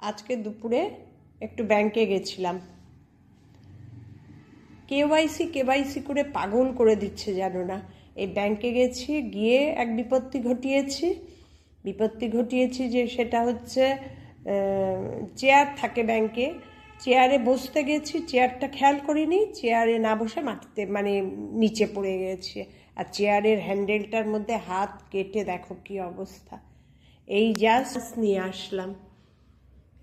আজকে দুপুরে একটু ব্যাংকে গেছিলাম। কেওয়াইসি করে পাগল করে দিচ্ছে জানো না। এই ব্যাংকে গেছি, গিয়ে এক বিপত্তি ঘটিয়েছি যে সেটা হচ্ছে চেয়ার থাকে ব্যাংকে, চেয়ারে বসতে গেছি, চেয়ারটা খেয়াল করিনি, চেয়ারে না বসে মাটিতে মানে নিচে পড়ে গেছি, আর চেয়ারের হ্যান্ডেলটার মধ্যে হাত কেটে দেখো কি অবস্থা। এই জাস্ট নিয়ে আসলাম,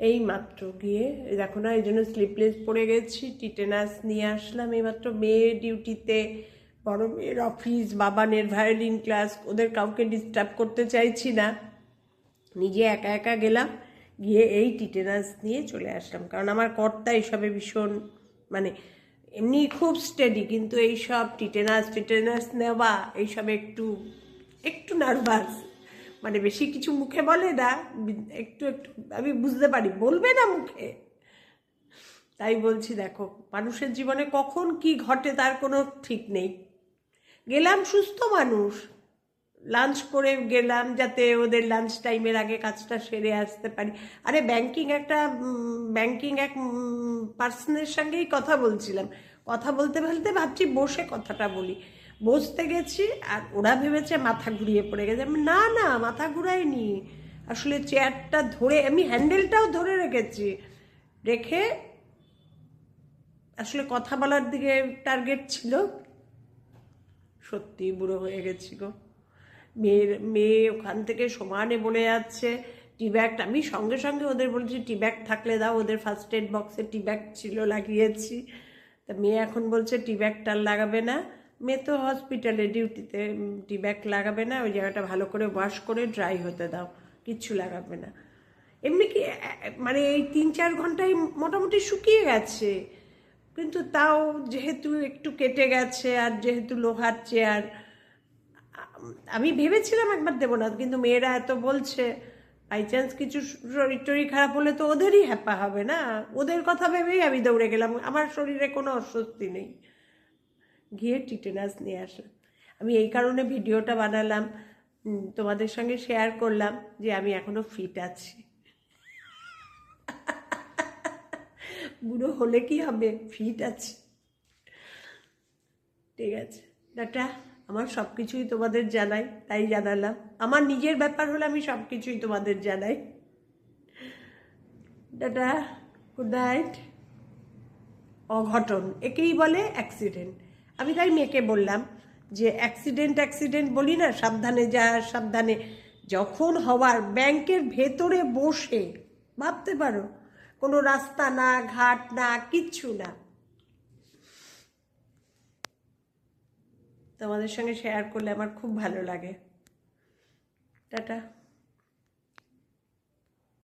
এই মাত্র গিয়ে দেখো না, এই জন্য স্লিপলেস পরে গেছি, টিটেনাস নিয়ে আসলাম এইমাত্র। মেয়ে ডিউটিতে, বড় মেয়ের অফিস, বাবানের ভায়োলিন ক্লাস, ওদের কাউকে ডিস্টার্ব করতে চাইছি না, নিজে একা একা গেলাম, গিয়ে এই টিটেনাস নিয়ে চলে আসলাম। কারণ আমার কর্তা এইসবে ভীষণ মানে এমনি খুব স্টেডি, কিন্তু এইসব টিটেনাস নেওয়া এইসবে একটু একটু নার্ভাস, মানে বেশি কিছু মুখে বলে না, একটু একটু আমি বুঝতে পারি, বলবে না মুখে। তাই বলছি দেখো, মানুষের জীবনে কখন কি ঘটে তার কোনো ঠিক নেই। গেলাম সুস্থ মানুষ, লাঞ্চ করে গেলাম যাতে ওদের লাঞ্চ টাইমের আগে কাজটা সেরে আসতে পারি। আরে ব্যাংকিং এক পার্সনের সঙ্গেই কথা বলছিলাম, কথা বলতে বলতে ভাবছি বসে কথাটা বলি, বসতে গেছি আর ওরা ভেবেছে মাথা ঘুরিয়ে পড়ে গেছে। আমি না না, মাথা ঘুরাইনি, আসলে চেয়ারটা ধরে আমি হ্যান্ডেলটাও ধরে রেখে আসলে কথা বলার দিকে টার্গেট ছিল। সত্যি বুড়ো হয়ে গেছি গো। মেয়ে ওখান থেকে সমানে বলে যাচ্ছে টি ব্যাগটা, আমি সঙ্গে সঙ্গে ওদের বলছি টি ব্যাগ থাকলে দাও, ওদের ফার্স্ট এড বক্সে টি ব্যাগ ছিল, লাগিয়েছি। তা মেয়ে এখন বলছে টি ব্যাগটা লাগাবে না, মেয়ে তো হসপিটালে ডিউটিতে, টি ব্যাগ লাগাবে না, ওই জায়গাটা ভালো করে ওয়াশ করে ড্রাই হতে দাও, কিচ্ছু লাগাবে না। এমনি কি মানে এই 3-4 ঘন্টায় মোটামুটি শুকিয়ে গেছে, কিন্তু তাও যেহেতু একটু কেটে গেছে আর যেহেতু লোহার চেয়ার, আমি ভেবেছিলাম একবার দেবো না, কিন্তু মেয়েরা এত বলছে, বাই চান্স কিছু শরীর খারাপ হলে তো ওদেরই হ্যাপা হবে না, ওদের কথা ভেবেই আমি দৌড়ে গেলাম, আমার শরীরে কোনো অস্বস্তি নেই, গিয়ে টিটেনাস নিয়ে আসলাম। আমি এই কারণে ভিডিওটা বানালাম, তোমাদের সঙ্গে শেয়ার করলাম যে আমি এখনো ফিট আছি। বুড়ো হলে কি হবে, ফিট আছে। ঠিক আছে, টাটা। আমার সব কিছুই তোমাদের জানাই, তাই জানালাম। আমার নিজের ব্যাপার হলে আমি সব কিছুই তোমাদের জানাই। Tata, good night. অঘটন একেই বলে অ্যাক্সিডেন্ট। আমি তাই মেয়েকে বললাম যে অ্যাক্সিডেন্ট বলি না, সাবধানে যা সাবধানে, যখন হওয়ার ব্যাংকের ভেতরে বসে, ভাবতে পারো, কোনো রাস্তা না, ঘাট না, কিচ্ছু না। তোমাদের সঙ্গে শেয়ার করলে আমার খুব ভালো লাগে। টাটা।